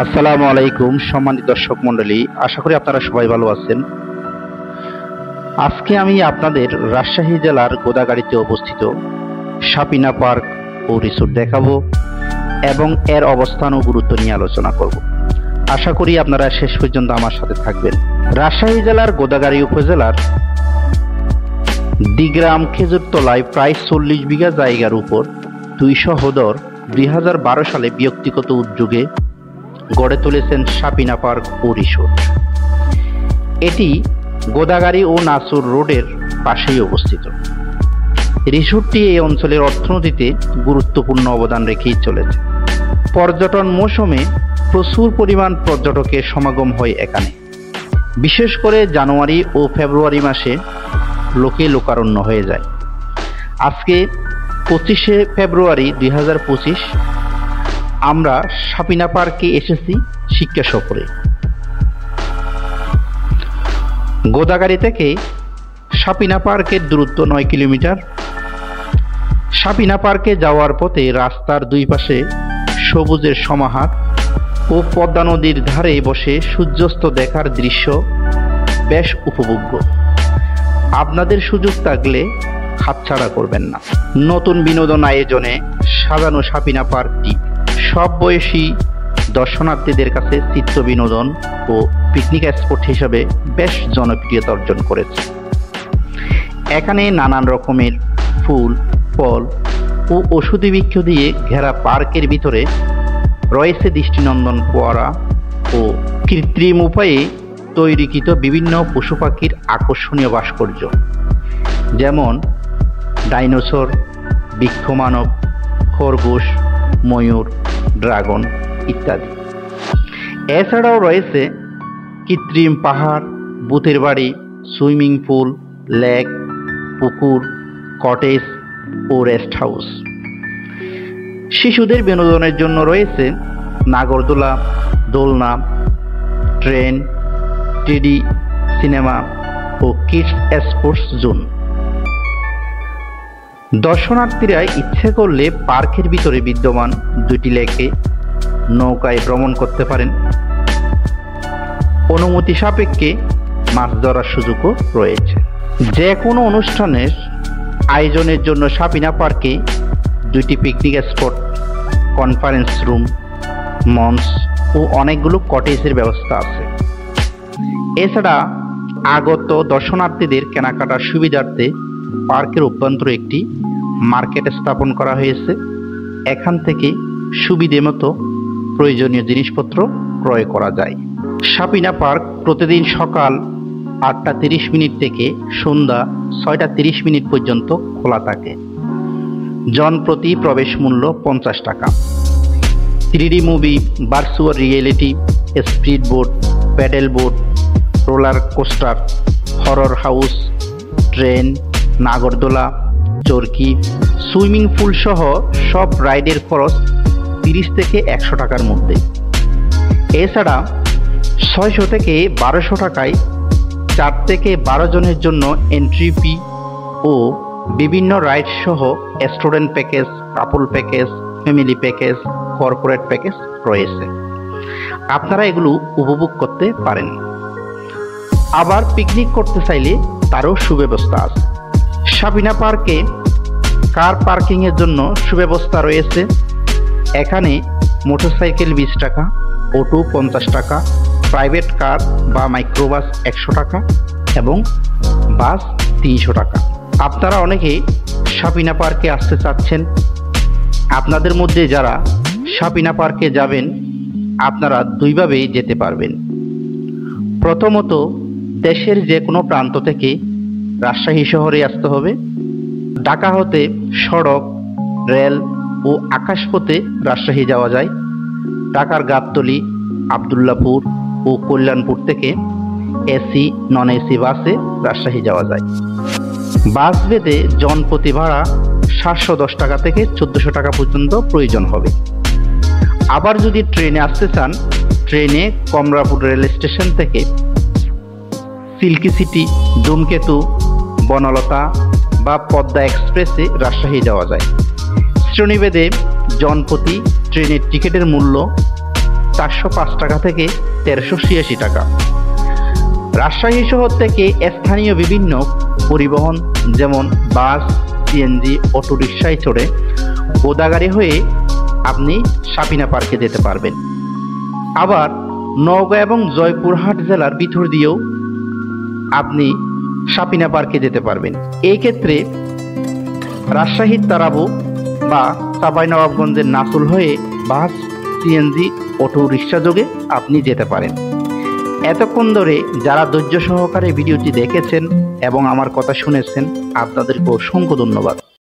আসসালামু আলাইকুম সম্মানিত দর্শক মণ্ডলী, আশা করি আপনারা সবাই ভালো আছেন। আজকে আমি আপনাদের রাজশাহী জেলার গোদাগাড়ীতে অবস্থিত সাপিনা পার্ক ও রিসোর্ট দেখাবো এবং এর অবস্থান ও গুরুত্ব নিয়ে আলোচনা করব। আশা করি আপনারা শেষ পর্যন্ত আমার সাথে থাকবেন। রাজশাহী জেলার গোদাগাড়ী উপজেলার দিগ্রাম খেজুরতলায় প্রায় 40 বিঘা জায়গার উপর 200 হদর 2012 সালে ব্যক্তিগত উদ্যোগে গড়ে তুলেছেন সাপিনা পার্ক ও রিসোর্ট। এটি গোদাগাড়ী ও নাসুর রোডের পাশেই অবস্থিত। রিসোর্টটি এই অঞ্চলের অর্থনীতিতে গুরুত্বপূর্ণ অবদান রেখেই চলেছে। পর্যটন মৌসুমে প্রচুর পরিমাণ পর্যটকের সমাগম হয় এখানে। বিশেষ করে জানুয়ারি ও ফেব্রুয়ারি মাসে লোকে লোকারণ্য হয়ে যায়। আজকে 25শে ফেব্রুয়ারি 2025 আমরা সাপিনা পার্কে এসেছি শিক্ষা সফরে। গোদাগাড়ী থেকে সাপিনা পার্কের দূরত্ব 9 কিলোমিটার। সাপিনা পার্কে যাওয়ার পথে রাস্তার দুই পাশে সবুজের সমাহার ও পদ্মা নদীর ধারে বসে সূর্যাস্ত দেখার দৃশ্য বেশ উপভোগ্য। আপনাদের সুযোগ থাকলে হাতছাড়া করবেন না। নতুন বিনোদন আয়োজনে সাজানো সাপিনা পার্কটি সব বয়সী দর্শনার্থীদের কাছে চিত্ত বিনোদন ও পিকনিক স্পট হিসেবে বেশ জনপ্রিয়তা অর্জন করেছে। এখানে নানান রকমের ফুল, ফল ও ঔষধি বৃক্ষ দিয়ে ঘেরা পার্কের ভিতরে রয়েছে দৃষ্টিনন্দন ফোয়ারা ও কৃত্রিম উপায়ে তৈরিকৃত বিভিন্ন পশু পাখির আকর্ষণীয় ভাস্কর্য, যেমন ডাইনোসর, বৃক্ষমানব, খরগোশ, ময়ূর, ড্রাগন ইত্যাদি। এছাড়াও রয়েছে কৃত্রিম পাহাড়, ভূতের বাড়ি, সুইমিং পুল, লেক, পুকুর, কটেজ ও রেস্ট হাউস। শিশুদের বিনোদনের জন্য রয়েছে নাগরদোলা, দোলনা, ট্রেন, টিডি, সিনেমা ও কিডস স্পোর্টস জোন। দর্শনার্থীরা ইচ্ছে করলে পার্কের ভিতরে বিদ্যমান 2টি লেকে নৌকায় ভ্রমণ করতে পারেন। অনুমতি সাপেক্ষে মাছ ধরার সুযোগও রয়েছে। যে কোনো অনুষ্ঠানের আয়োজনের জন্য সাপিনা পার্কে 2টি পিকনিক স্পট, কনফারেন্স রুম, মঞ্চ ও অনেকগুলো কটেজের ব্যবস্থা আছে। এছাড়া আগত দর্শনার্থীদের কেনাকাটার সুবিধার্থে পার্কের অভ্যন্তরে একটি মার্কেট স্থাপন করা হয়েছে। এখান থেকে সুবিধে মতো প্রয়োজনীয় জিনিসপত্র ক্রয় করা যায়। সাপিনা পার্ক প্রতিদিন সকাল 8:30 থেকে সন্ধ্যা 6:30 পর্যন্ত খোলা থাকে। জনপ্রতি প্রবেশ মূল্য 50 টাকা। 3D movie, virtual reality, speed boat, pedal boat, roller coaster, horror house, train, নাগরদোলা, চরকি, সুইমিং পুল সহ সব রাইডের খরচ 30 থেকে 100 টাকার মধ্যে। এছাড়া 600 থেকে 1200 টাকায় 4 থেকে 12 জনের জন্য এন্ট্রি ফি ও বিভিন্ন রাইড সহ স্টুডেন্ট প্যাকেজ, কাপল package, family package, corporate package রয়েছে। আপনারা এগুলো উপভোগ করতে পারেন। আবার পিকনিক করতে চাইলে তারও সুব্যবস্থা আছে। সাপিনা পার্কে কার পার্কিংয়ের জন্য সুব্যবস্থা রয়েছে। এখানে মোটরসাইকেল 20 টাকা, অটো 50 টাকা, প্রাইভেট কার বা মাইক্রোবাস 100 টাকা এবং বাস 300 টাকা। আপনারা অনেকে সাপিনা পার্কে আসতে চাচ্ছেন। আপনাদের মধ্যে যারা সাপিনা পার্কে যাবেন, আপনারা দুইভাবেই যেতে পারবেন। প্রথমত, দেশের যে কোনো প্রান্ত থেকে রাজশাহী শহরে আসতে হবে। ঢাকা হতে সড়ক, রেল ও আকাশপথে রাজশাহী যাওয়া যায়। ঢাকার গাবতলী, আবদুল্লাপুর ও কল্যাণপুর থেকে এসি, নন এসি বাসে রাজশাহী যাওয়া যায়। বাস ভেদে জনপ্রতি ভাড়া 710 টাকা থেকে 1400 টাকা পর্যন্ত প্রয়োজন হবে। আবার যদি ট্রেনে আসতে চান, ট্রেনে কমলাপুর রেল স্টেশন থেকে সিল্কি সিটি, ধূমকেতু, বনলতা বা পদ্মা এক্সপ্রেসে রাজশাহী যাওয়া যায়। শ্রেণীভেদে জনপ্রতি ট্রেনের টিকিটের মূল্য 405 টাকা থেকে 1386 টাকা। রাজশাহী শহর থেকে স্থানীয় বিভিন্ন পরিবহন যেমন বাস, সিএনজি, অটোরিকশায় চড়ে গোদাগাড়ি হয়ে আপনি সাপিনা পার্কে যেতে পারবেন। আবার নওগাঁ এবং জয়পুরহাট জেলার ভিতর দিয়েও আপনি সাপিনা পার্কে যেতে পারবেন। এই ক্ষেত্রে রাজশাহীর তারাবো বা চাঁপাইনবাবগঞ্জের নাসুল হয়ে বাস, সিএনজি, অটো রিক্সা যোগে আপনি যেতে পারেন। এতক্ষণ ধরে যারা ধৈর্য সহকারে ভিডিওটি দেখেছেন এবং আমার কথা শুনেছেন, আপনাদেরকে অসংখ্য ধন্যবাদ।